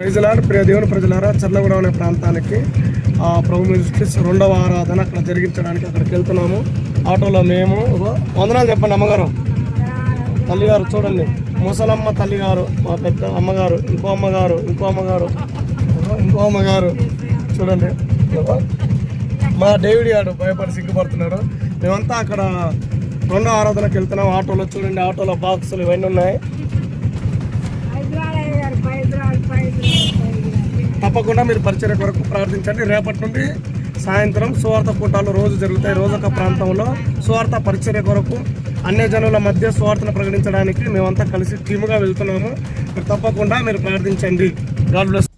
ప్రజలారా, ప్రియ దేవుని ప్రజలారా, చర్లగూడ అనే ప్రాంతానికి ప్రభు మినిస్ట్రీస్ 2వ ఆరాధన అక్కడ జరిగించడానికి అక్కడికి వెళ్తున్నాము. ఆటోలో మేము వందనాలు చెప్పండి. అమ్మగారు, తల్లిగారు చూడండి, ముసలమ్మ తల్లిగారు, మా పెద్ద అమ్మగారు, ఇంకో అమ్మగారు, ఇంకో అమ్మగారు చూడండి. మా డేవిడ్ గారు భయపడి సిగ్గుపడుతున్నాడు. మేమంతా అక్కడ 2వ ఆరాధనకి వెళ్తున్నాం. ఆటోలో చూడండి, ఆటోలో బాక్సులు ఇవన్నీ ఉన్నాయి. తప్పకుండా మీరు పరిచర్య కొరకు ప్రార్థించండి. రేపటి నుండి సాయంత్రం సువార్త కూటాలు రోజు జరుగుతాయి. రోజొక ప్రాంతంలో సువార్త పరిచర్య కొరకు అన్య జనుల మధ్య సువార్తను ప్రకటించడానికి మేమంతా కలిసి టీముగా వెళ్తున్నాము. తప్పకుండా మీరు ప్రార్థించండి. God bless.